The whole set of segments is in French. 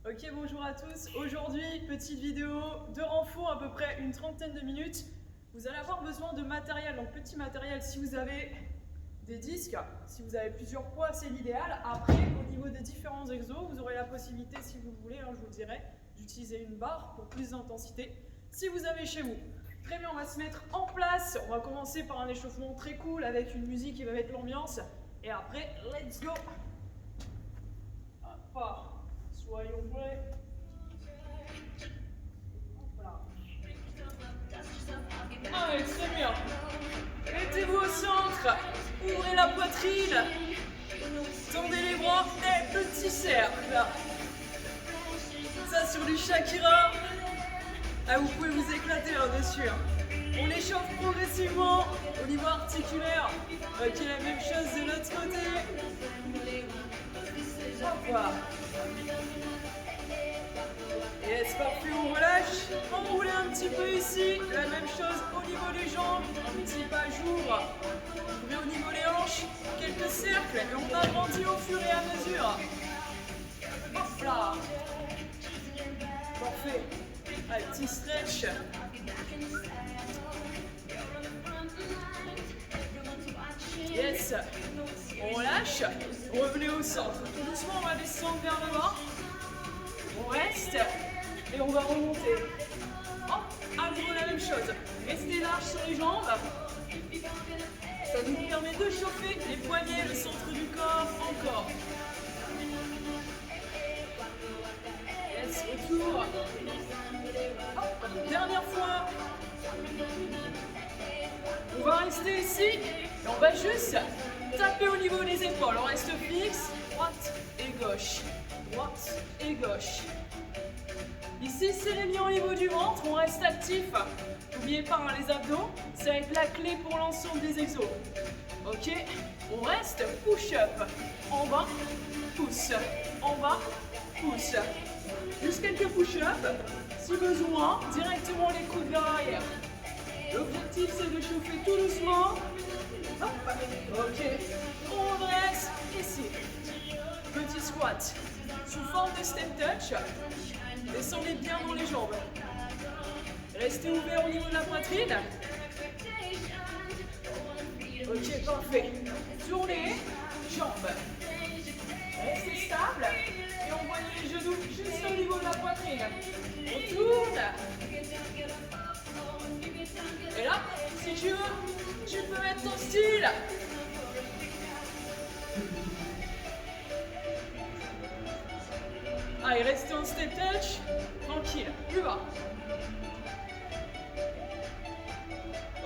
Ok, bonjour à tous. Aujourd'hui, petite vidéo de renfort, à peu près une trentaine de minutes. Vous allez avoir besoin de matériel, donc petit matériel si vous avez des disques, si vous avez plusieurs poids, c'est l'idéal. Après, au niveau des différents exos, vous aurez la possibilité, si vous le voulez, je vous le dirai, d'utiliser une barre pour plus d'intensité, si vous avez chez vous. Très bien, on va se mettre en place. On va commencer par un échauffement très cool avec une musique qui va mettre l'ambiance. Et après, let's go. Hop là. Soyons prêts. Hop là. Allez, très bien. Mettez-vous au centre. Ouvrez la poitrine. Tendez les bras et petit cercle. Ça sur du Shakira. Ah, vous pouvez vous éclater là-dessus. On échauffe progressivement au niveau articulaire. Ok, la même chose de l'autre côté. Hop là. Yes, parfait, on relâche. Enroulez un petit peu ici. La même chose au niveau des jambes. Un petit pas j'ouvre. Ouvrez au niveau des hanches. Quelques cercles et on agrandit au fur et à mesure. Hop là. Parfait. Allez, petit stretch. Yes. On relâche. Revenez au centre. Tout doucement, on va descendre vers le bas. On reste et on va remonter. Hop, à nouveau la même chose. Restez large sur les jambes. Ça nous permet de chauffer les poignets, le centre du corps, encore. Yes, retour. Hop, dernière fois. On va rester ici et on va juste taper au niveau des épaules. On reste fixe, droite et gauche. Droite et gauche. Ici, serrez bien au niveau du ventre, on reste actif. N'oubliez pas les abdos, ça va être la clé pour l'ensemble des exos. Ok, on reste push-up. En bas, pousse. En bas, pousse. Juste quelques push-up. Si besoin, directement les coudes vers l'arrière. L'objectif, c'est de chauffer tout doucement. Hop. Ok, on dresse ici. Petit squat. Sous forme de step touch, descendez bien dans les jambes. Restez ouvert au niveau de la poitrine. Ok, parfait. Tournez, jambes. Restez stable et envoyez les genoux juste au niveau de la poitrine. On tourne. Et là, si tu veux, tu peux mettre ton style. Allez, restez en step touch, tranquille, plus bas.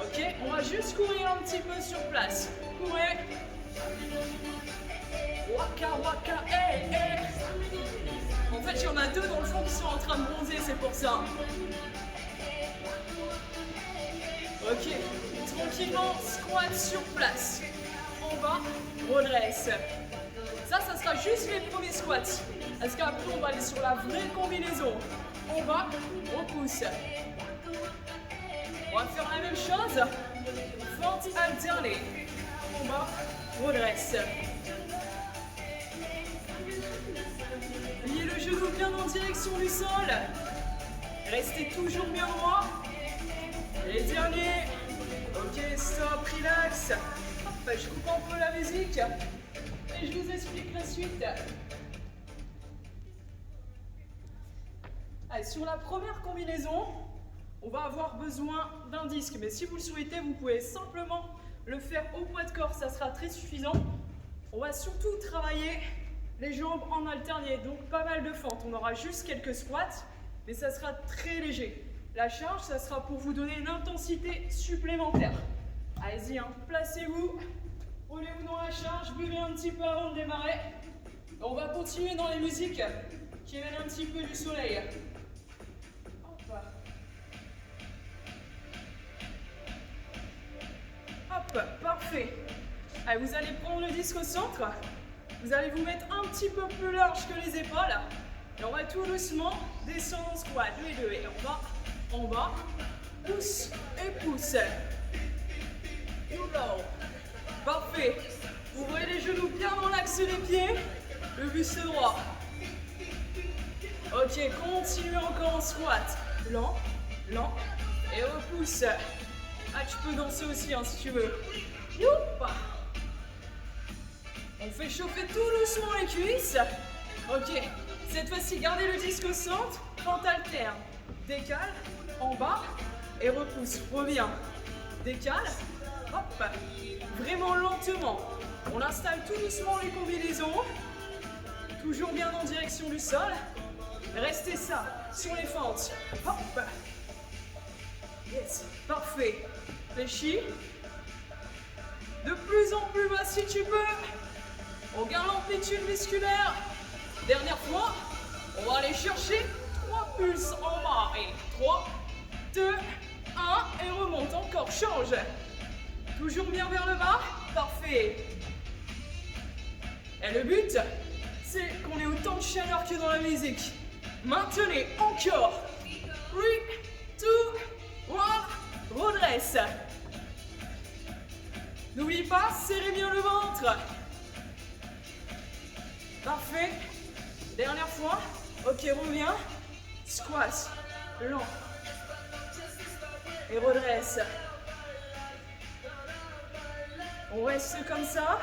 Ok, on va juste courir un petit peu sur place. Courez. Waka waka, hey, hey. En fait, il y en a deux dans le fond qui sont en train de bronzer, c'est pour ça. Ok, tranquillement, squat sur place. En bas, redresse. Ça sera juste les premiers squats. Parce qu'après, on va aller sur la vraie combinaison. En bas, on pousse. On va faire la même chose. Fente alternée. En bas, redresse. Pliez le genou bien en direction du sol. Restez toujours bien droit. Les derniers. Ok, stop, relax. Hop, je coupe un peu la musique. Et je vous explique la suite. Allez, sur la première combinaison, on va avoir besoin d'un disque. Mais si vous le souhaitez, vous pouvez simplement le faire au poids de corps, ça sera très suffisant. On va surtout travailler les jambes en alterné, donc pas mal de fentes. On aura juste quelques squats, mais ça sera très léger. La charge, ça sera pour vous donner une intensité supplémentaire. Allez-y, hein, placez-vous, roulez-vous dans la charge, buvez un petit peu avant de démarrer. Et on va continuer dans les musiques qui viennent un petit peu du soleil. Hop, parfait. Allez, vous allez prendre le disque au centre. Vous allez vous mettre un petit peu plus large que les épaules. Et on va tout doucement descendre en squat. 2 et 2. Et en bas, pousse et pousse. Parfait. Ouvrez les genoux bien dans l'axe des pieds. Le buste droit. Ok, continue encore en squat. Lent, lent, et repousse. Ah, tu peux danser aussi hein, si tu veux. Youpa. On fait chauffer tout doucement les cuisses. Ok, cette fois-ci, gardez le disque au centre, fente alterne. Décale, en bas, et repousse. Reviens. Décale, hop, vraiment lentement. On installe tout doucement les combinaisons. Toujours bien en direction du sol. Restez ça sur les fentes. Hop. Yes, parfait. Fléchis. De plus en plus bas si tu peux. On garde l'amplitude musculaire. Dernière fois. On va aller chercher 3 pulses en bas. Et 3, 2, 1. Et remonte encore. Change. Toujours bien vers le bas. Parfait. Et le but, c'est qu'on ait autant de chaleur que dans la musique. Maintenez encore. 3, 2, 1. Redresse. N'oublie pas, serrez bien le ventre. Parfait. Dernière fois. Ok, reviens. Squat. Lent. Et redresse. On reste comme ça.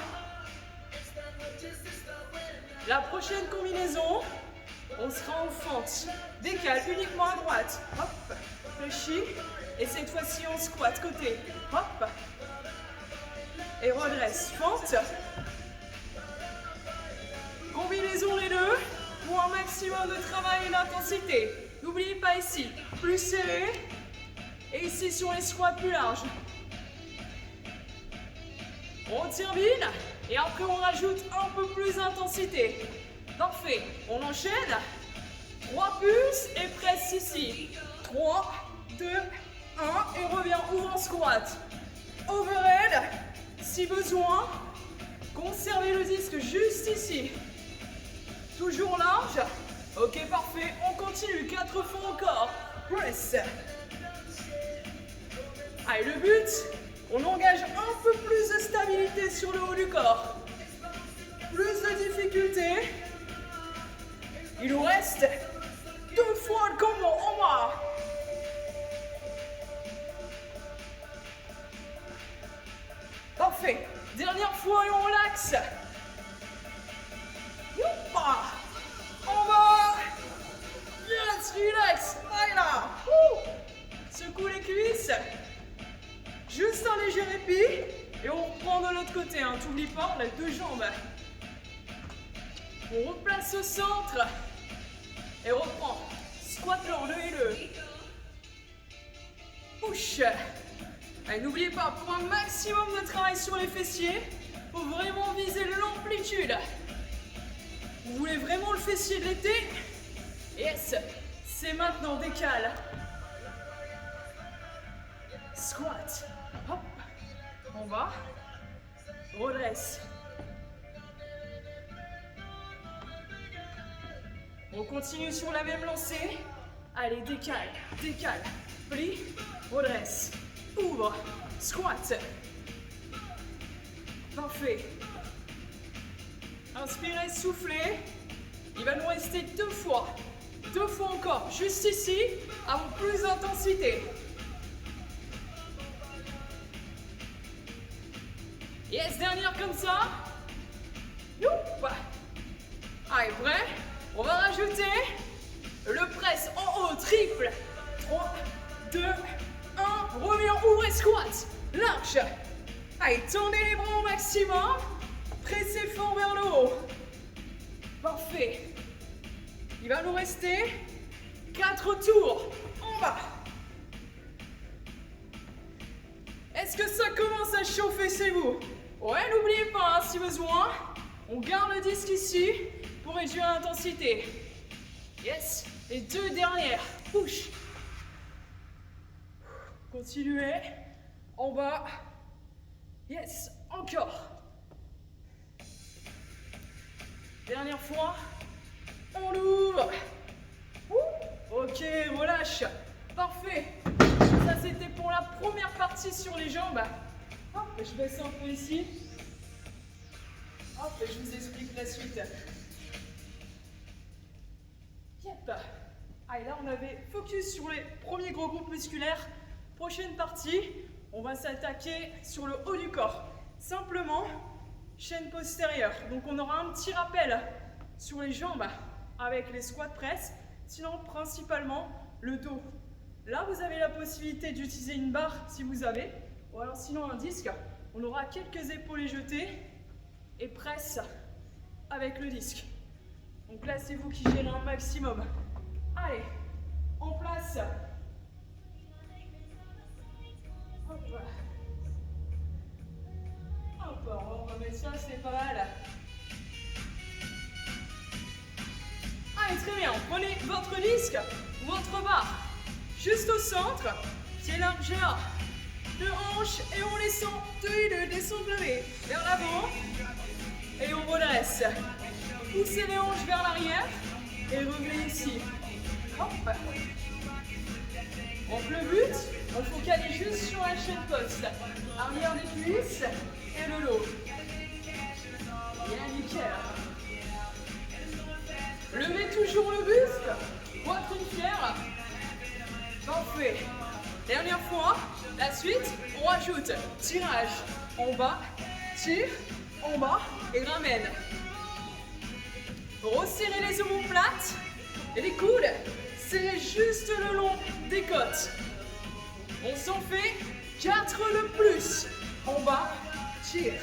La prochaine combinaison, on sera en fente. Décale uniquement à droite. Hop. Fléchis. Et cette fois-ci, on squat côté. Hop. Et redresse. Fente. Combinaison les deux pour un maximum de travail et d'intensité. N'oubliez pas ici, plus serré. Et ici sur les squats plus larges. On termine. Et après on rajoute un peu plus d'intensité. Parfait. On enchaîne. 3 pulses et presse ici. 3, 2, 1. Et revient ouvre en squat. Overhead. Si besoin. Conservez le disque juste ici. Toujours large. Ok, parfait. On continue. 4 fois encore. Press. Allez, le but, on engage un peu plus de stabilité sur le haut du corps. Plus de difficulté. Il nous reste 2 fois le combo en bas. Parfait. Dernière fois et on relaxe. Youpa. En bas. Yes, relax. Allez là. Secoue les cuisses. Juste un léger répit. Et on reprend de l'autre côté. Hein. T'oublies pas, on a 2 jambes. On replace au centre. Et reprend. Squat lent, le et le. Push. Allez, n'oubliez pas, pour un maximum de travail sur les fessiers, il faut vraiment viser l'amplitude. Vous voulez vraiment le fessier de l'été? Yes. C'est maintenant, décale. Squat. Hop. En bas. Redresse. On continue sur la même lancée. Allez, décale, décale. Plie, redresse. Ouvre, squat. Parfait. Inspirez, soufflez. Il va nous rester 2 fois. 2 fois encore, juste ici, avant plus d'intensité. Yes, dernière comme ça. Youp. Allez, prêt? On va rajouter le press en haut, triple. 3, 2, 1. Reviens, ouvrez, squat. Large. Allez, tendez les bras au maximum. Pressez fort vers le haut. Parfait. Il va nous rester 4 tours en bas. Est-ce que ça commence à chauffer chez vous? Ouais, n'oubliez pas, hein, si besoin, on garde le disque ici pour réduire l'intensité. Yes. Les 2 dernières. Push. Continuez. En bas. Yes. Encore. Dernière fois. On l'ouvre. Ok, relâche. Parfait. Ça, c'était pour la première partie sur les jambes. Hop, je baisse un peu ici. Hop, je vous explique la suite. Yep. Allez, là, on avait focus sur les premiers gros groupes musculaires. Prochaine partie, on va s'attaquer sur le haut du corps. Simplement, chaîne postérieure. Donc, on aura un petit rappel sur les jambes avec les squats press. Sinon, principalement, le dos. Là, vous avez la possibilité d'utiliser une barre si vous avez. Ou alors, sinon, un disque. On aura quelques épaules jetées et presse avec le disque. Donc là, c'est vous qui gérez un maximum. Allez, en place. Hop. Hop, on va remettre ça, c'est pas mal. Allez, très bien. Prenez votre disque, votre barre, juste au centre, pied largeur de hanche et on descend, tous les deux, descendre le nez vers l'avant et on redresse. Poussez les hanches vers l'arrière et revenez ici. Hop. Donc le but, on focalise juste sur la chaîne poste. Arrière des cuisses et le dos. Bien nickel. Levez toujours le buste. Poitrine fière. Parfait. Dernière fois. La suite, on rajoute tirage en bas, tire en bas et ramène. Resserrez les omoplates et les coudes, serrez juste le long des côtes. On s'en fait 4 de plus. En bas, tire.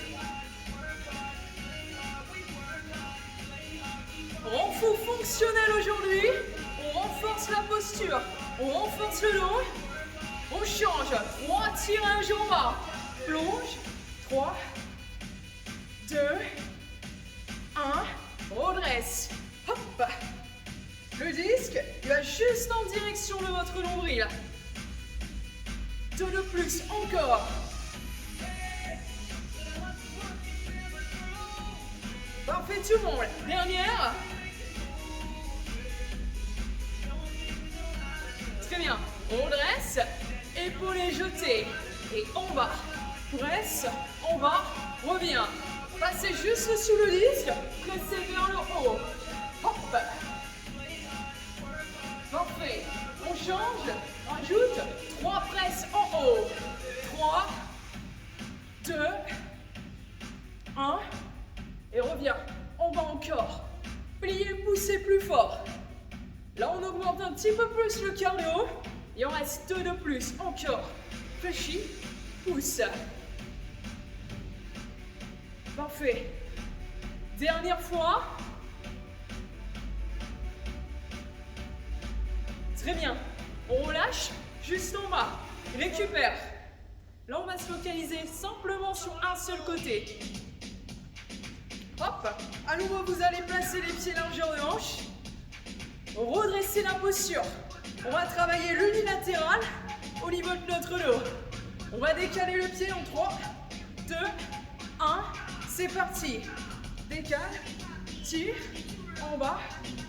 Renfort fonctionnel aujourd'hui. On renforce la posture, on renforce le dos. On change. 3 tirages en bas. Plonge. 3, 2, 1. Redresse. Hop. Le disque, il va juste en direction de votre nombril. 2 de plus, encore. Parfait tout le monde. Dernière. Très bien. On dresse. Épaules jetées. Et en bas. Presse. En bas. Reviens. Passez juste sous le disque. Pressez vers le haut. Hop. Parfait. On change. Rajoute 3 presses en haut. 3, 2, 1. Et reviens. En bas encore. Pliez, poussez plus fort. Là, on augmente un petit peu plus le cardio. Il en reste 2 de plus. Encore. Fléchis. Pousse. Parfait. Dernière fois. Très bien. On relâche juste en bas. Récupère. Là, on va se focaliser simplement sur un seul côté. Hop. À nouveau, vous allez placer les pieds largeur de hanche. Redresser la posture. On va travailler l'unilatéral au niveau de notre dos. On va décaler le pied en 3, 2, 1. C'est parti. Décale, tire, en bas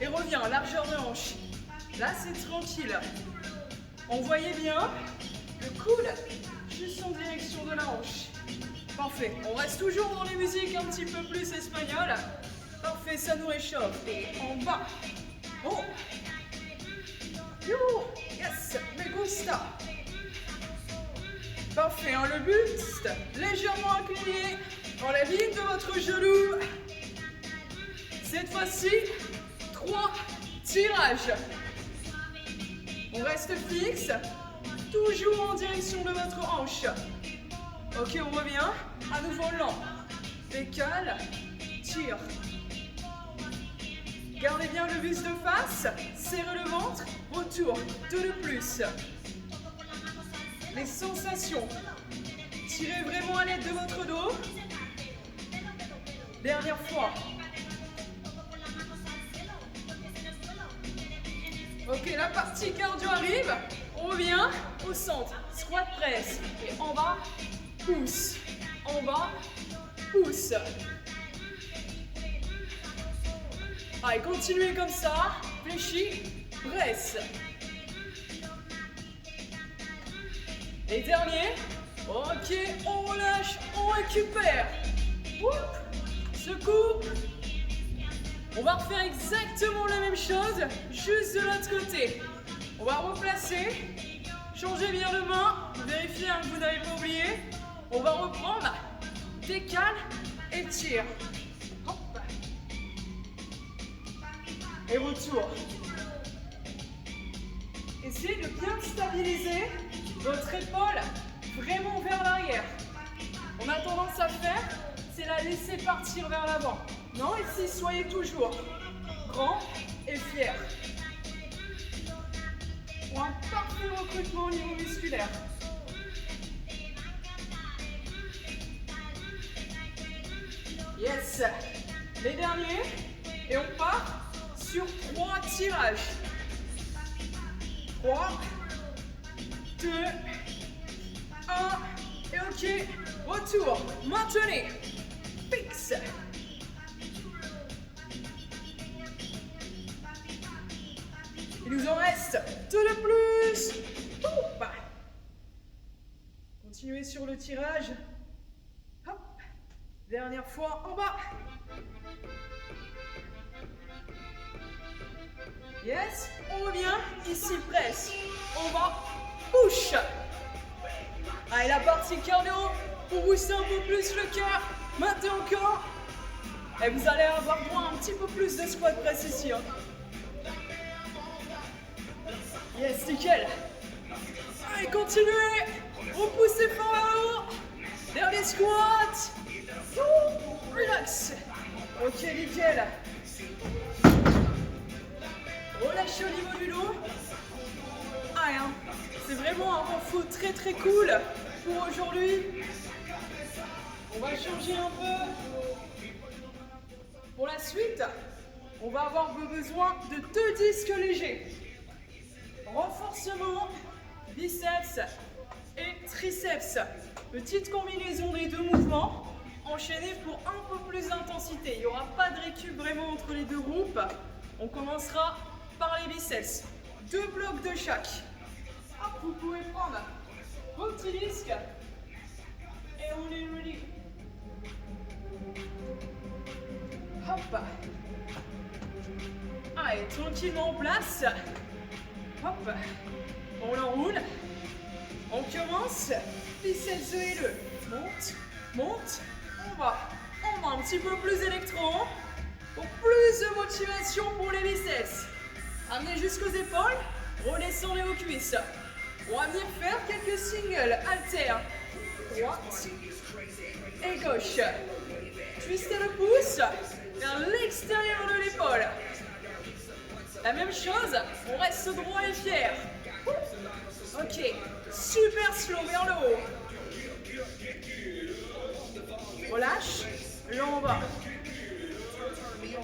et reviens, largeur de hanche. Là, c'est tranquille. On voyait bien le coude juste en direction de la hanche. Parfait. On reste toujours dans les musiques un petit peu plus espagnoles. Parfait, ça nous réchauffe. Et en bas. Oh. Yo. Yes, me gusta. Parfait, hein, le buste légèrement incliné dans la ligne de votre genou. Cette fois-ci, 3 tirages. On reste fixe, toujours en direction de votre hanche. Ok, on revient. À nouveau lent. Décale, tire. Gardez bien le buste de face, serrez le ventre, retour, 2 de plus. Les sensations. Tirez vraiment à l'aide de votre dos. Dernière fois. Ok, la partie cardio arrive. On revient au centre. Squat press. Et en bas, pousse. En bas, pousse. Allez, continuez comme ça. Fléchis, presse. Et dernier. Ok, on relâche, on récupère. Oup. Secoue. On va refaire exactement la même chose, juste de l'autre côté. On va replacer, changer bien de main, vérifier que vous n'avez pas oublié. On va reprendre, décale et tire. Hop. Et retour. Essayez de bien stabiliser votre épaule vraiment vers l'arrière. On a tendance à faire, c'est la laisser partir vers l'avant. Non, ici, soyez toujours grand et fier. Pour un parfait recrutement au niveau musculaire. Yes. Les derniers. Et on part sur 3 tirages. 3, 2, 1. Et ok. Retour. Maintenez. Fixe. Il nous en reste 2 de plus. Hop. Continuez sur le tirage. Hop. Dernière fois en bas. Yes. On revient. Ici, presse. En bas. Push. Allez, la partie cardio pour booster un peu plus le cœur. Maintenez encore. Et vous allez avoir droit à un petit peu plus de squat press ici. Hein. Yes, nickel. Allez, continuez. Repoussez fort vers le haut. Dernier squat. Relax. Ok, nickel. Relâchez au niveau du dos. Allez, hein. C'est vraiment un renfort très très cool pour aujourd'hui. On va changer un peu. Pour la suite, on va avoir besoin de 2 disques légers. Renforcement, biceps et triceps. Petite combinaison des 2 mouvements, enchaînés pour un peu plus d'intensité. Il n'y aura pas de récup vraiment entre les 2 groupes. On commencera par les biceps. 2 blocs de chaque. Hop, vous pouvez prendre vos petits disques. Et on est ready. Hop. Allez, tranquillement en place. Hop. On l'enroule. On commence. Biceps et le. Monte, monte. On va un petit peu plus électro. Pour plus de motivation pour les biceps. Amenez jusqu'aux épaules. Redescendez aux cuisses. On va venir faire quelques singles haltères. Droite et gauche. Twistez le pouce vers l'extérieur de l'épaule. La même chose, on reste droit et fier. Ok, super slow vers le haut. Relâche, là en bas.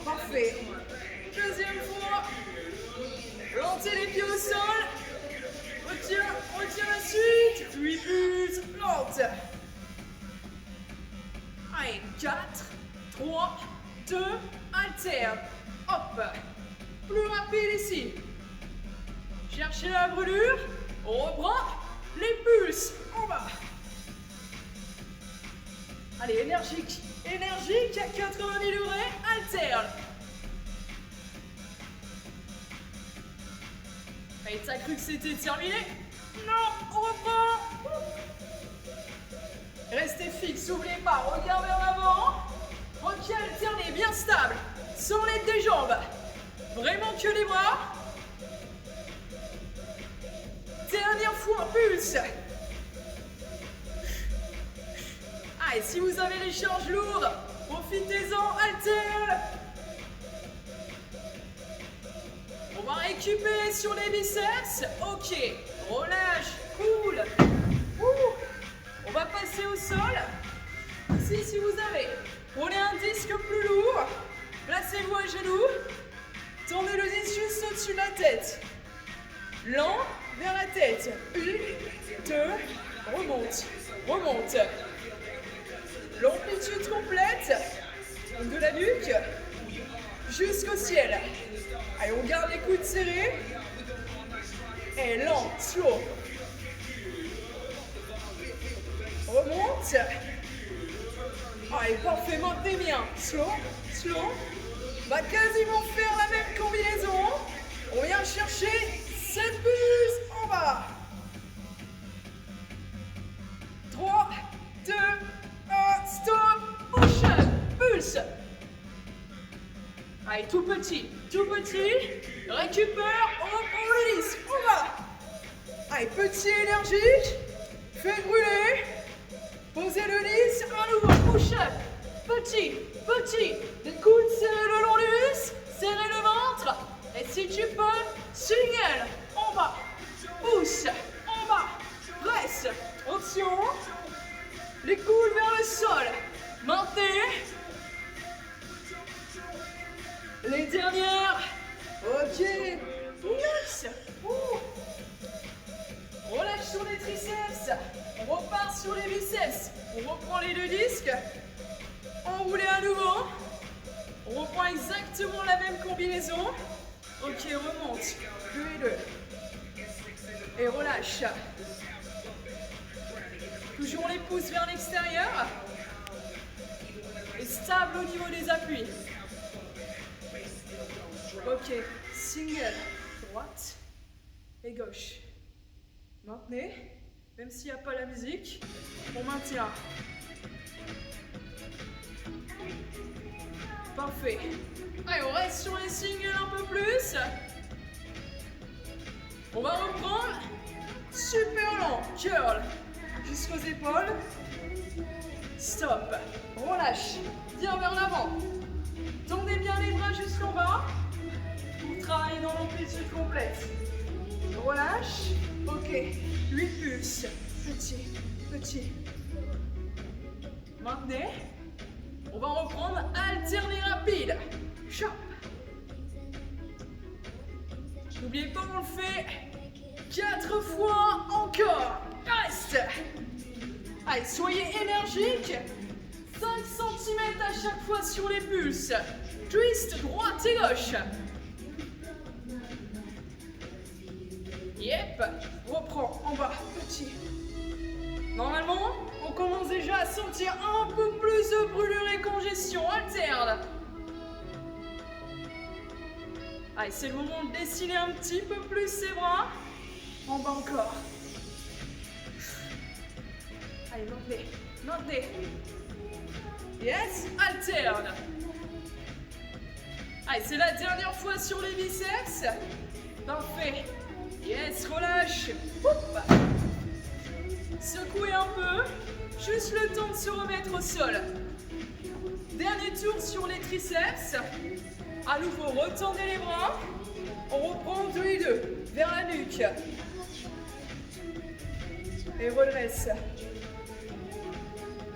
Parfait. Deuxième fois. Plantez les pieds au sol. Retiens la suite. Puis plus, plante. Allez, 4, 3, 2, alterne. Hop. Plus rapide ici. Cherchez la brûlure. On reprend les pulses en bas. Allez, énergique. Énergique à 90 degrés, alterne. Et t'as cru que c'était terminé? Non, on reprend. Restez fixe, n'oubliez pas, regardez en avant. Ok, alternez, bien stable, sans l'aide des jambes. Vraiment que les bras. Dernière fois, pulse. Ah, et si vous avez les charges lourdes, profitez-en, alterne. On va récupérer sur les biceps. Ok, relâche, cool. On va passer au sol. Ici, si vous avez, prenez un disque plus lourd. Placez-vous à genoux. Tournez le disque juste au-dessus de la tête. Lent vers la tête. 1, 2, remonte, remonte. L'amplitude complète de la nuque jusqu'au ciel. Allez, on garde les coudes serrés. Et lent, slow. Remonte. Allez, parfait, maintenez bien. Slow, slow. va quasiment faire la même combinaison. On vient chercher 7 pulses en bas. 3, 2, 1, stop. Push, pulse. Allez, tout petit. Récupère, on reprend le disque. On va. Allez, petit énergique. Faites brûler. Posez le disque. Un nouveau push-up. Petit. Les coudes serrés le long du muscle. Serrez le ventre. Et si tu peux, single. En bas. Pousse. En bas. Presse. Option. Les coudes vers le sol. Maintenez. Les dernières. Ok. Yes. Relâche sur les triceps. On repart sur les biceps. On reprend les deux disques. Enroulez à nouveau. On reprend exactement la même combinaison. Ok, remonte. 2 et 2. Et relâche. Toujours les pouces vers l'extérieur. Et stable au niveau des appuis. Ok, single, droite et gauche. Maintenez, même s'il n'y a pas la musique, on maintient. Parfait. Allez, on reste sur les singles un peu plus. On va reprendre. Super lent, curl jusqu'aux épaules. Stop. Relâche. Viens vers l'avant. Tendez bien les bras jusqu'en bas. Pour travailler dans l'amplitude complète. Relâche. Ok. 8 pulses. Petit. Maintenez. On va reprendre alterner rapide. Chop. N'oubliez pas, on le fait 4 fois encore. Reste. Allez, soyez énergique. 5 cm à chaque fois sur les pulses. Twist droite et gauche. Yep. Reprends en bas. Petit. Normalement, on commence déjà à sentir un peu plus de brûlure et congestion. Alterne. Allez, c'est le moment de dessiner un petit peu plus ses bras. En bas encore. Allez, maintenez. Yes, alterne. Allez, c'est la dernière fois sur les biceps. Parfait. Yes, relâche. Hop. Secouez un peu. Juste le temps de se remettre au sol. Dernier tour sur les triceps. À nouveau, retendez les bras. On reprend tous les deux. Vers la nuque. Et redresse.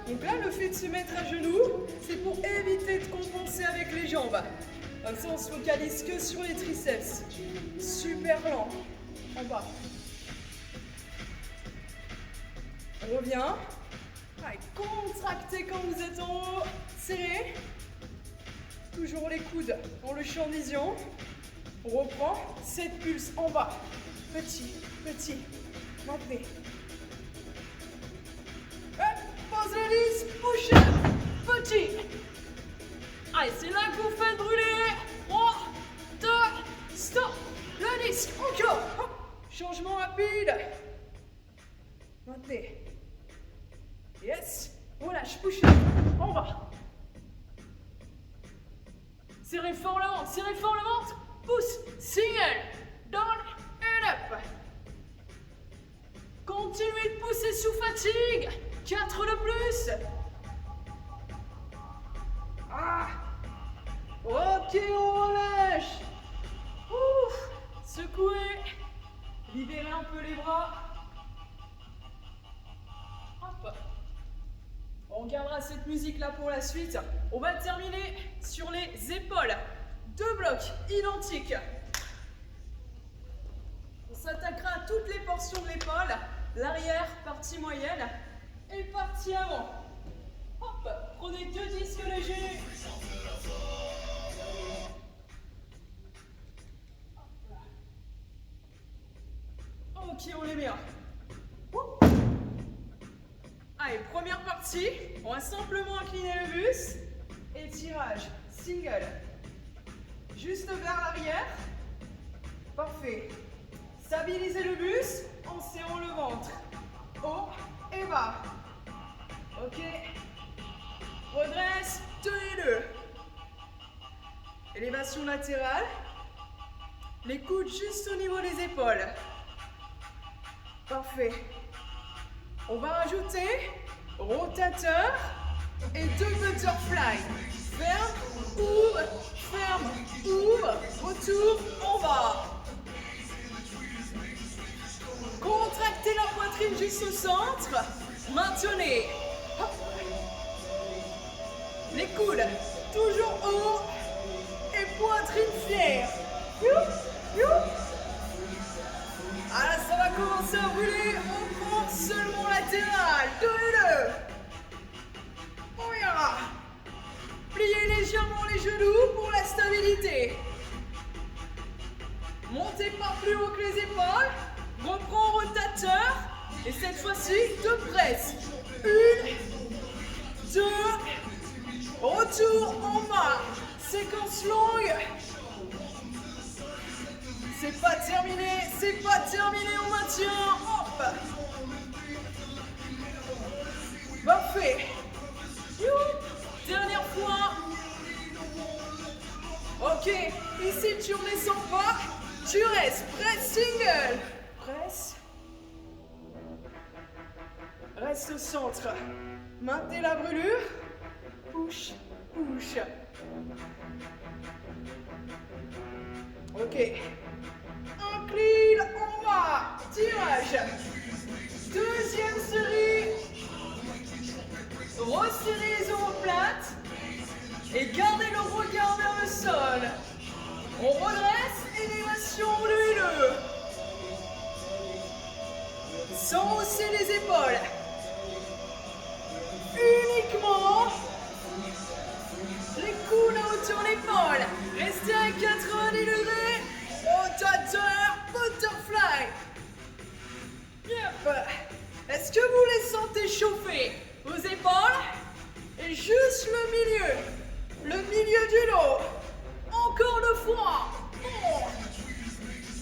Donc là, le fait de se mettre à genoux, c'est pour éviter de compenser avec les jambes. Comme ça, on se focalise que sur les triceps. Super lent. En bas. On revient. Allez, contractez quand vous êtes en haut. Serrez. Toujours les coudes dans le champ de vision. On reprend. 7 pulses en bas. Petit. Maintenez. Pose le disque, push up, petit. Allez, c'est là que vous faites brûler. 3, 2, stop. Le disque, encore. Hop. Changement rapide. Maintenez. Yes. Relâche, push up. En bas. Serrez fort le ventre. Pousse, single, down and up. Continuez de pousser sous fatigue. 4 de plus. Ok, on relâche. Ouf. Secouez. Libérez un peu les bras. Hop. On gardera cette musique là pour la suite. On va terminer sur les épaules. 2 blocs identiques. On s'attaquera à toutes les portions de l'épaule. L'arrière, partie moyenne. Et partie avant. Hop, prenez 2 disques légers. Ok, on est bien. Allez, première partie. On va simplement incliner le buste. Étirage, single. Juste vers l'arrière. Parfait. Stabilisez le buste en serrant le ventre. Haut et bas. Ok. Redresse, tenez-le. Élévation latérale. Les coudes juste au niveau des épaules. Parfait. On va rajouter rotateur et 2 butterfly. Ferme, ouvre, ferme, ouvre, retour, en bas. Contractez la poitrine jusqu'au centre. Maintenez. Hop. Les coudes toujours haut et poitrine fière. Youp, youp. Ah là, ça va commencer à brûler. On prend seulement latéral. Tenez-le. On ira. Pliez légèrement les genoux pour la stabilité. Montez pas plus haut que les épaules. Reprends rotateur. Et cette fois-ci, 2 presses. 1, 2, retour en bas. Séquence longue. C'est pas terminé, on maintient. Hop. Parfait. Dernière fois. Ok, ici tu redescends pas, tu restes. Presse single. Presse. Reste au centre. Maintenez la brûlure. Push, push. Ok. Incline en bas. Tirage. Deuxième série. Resserrez les omoplates. Et gardez le regard vers le sol. On redresse. Élévation de L2. Sans hausser les épaules. Uniquement les coudes à hauteur d'épaule. Restez à 90 degrés. Rotateur, butterfly. Yep. Est-ce que vous les sentez chauffer vos épaules? Et juste le milieu du dos. Encore 2 fois.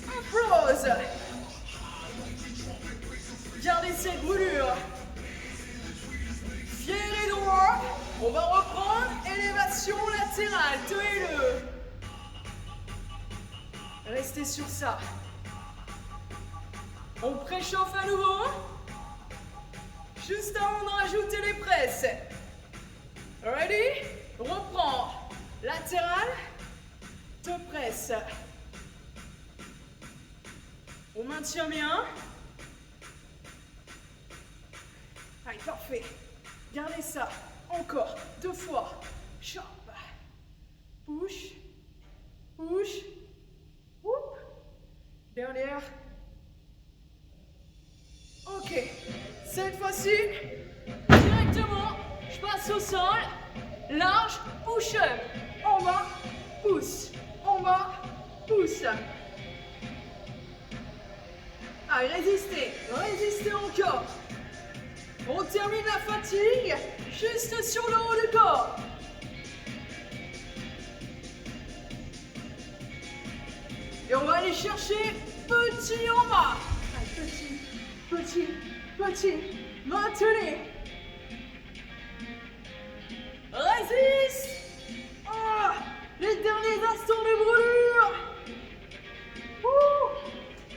Applause. Gardez cette brûlure. Fier et droit. On va reprendre élévation latérale. Tenez-le. Restez sur ça. On préchauffe à nouveau. Juste avant de rajouter les presses. Ready? Reprends. Latéral. 2 presses. On maintient bien. Allez, parfait. Gardez ça. Encore 2 fois. Chop. Push. Push. Oup. Dernière. Ok. Cette fois-ci, directement, je passe au sol. Large, push-up. En bas, pousse. En bas, pousse. Allez, résistez. Résistez encore. On termine la fatigue juste sur le haut du corps. Et on va aller chercher petit en bas. Allez, petit, petit, petit. Maintenez. Résiste. Oh, les derniers instants de brûlure.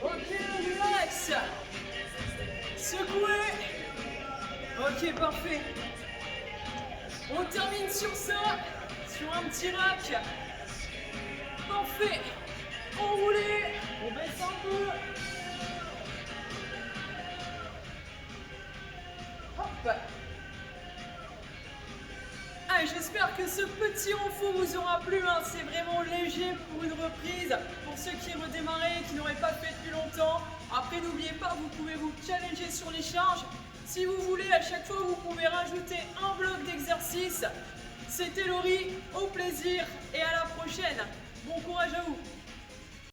Ok, relax. Secouez. Ok, parfait. On termine sur ça, sur un petit rack. Parfait. Enroulez. On baisse un peu. Hop. Ah, j'espère que ce petit renfort vous aura plu. Hein. C'est vraiment léger pour une reprise. Pour ceux qui redémarraient, qui n'auraient pas fait depuis longtemps. Après, n'oubliez pas, vous pouvez vous challenger sur les charges. Si vous voulez, à chaque fois, vous pouvez rajouter un bloc d'exercice. C'était Laurie, au plaisir et à la prochaine. Bon courage à vous.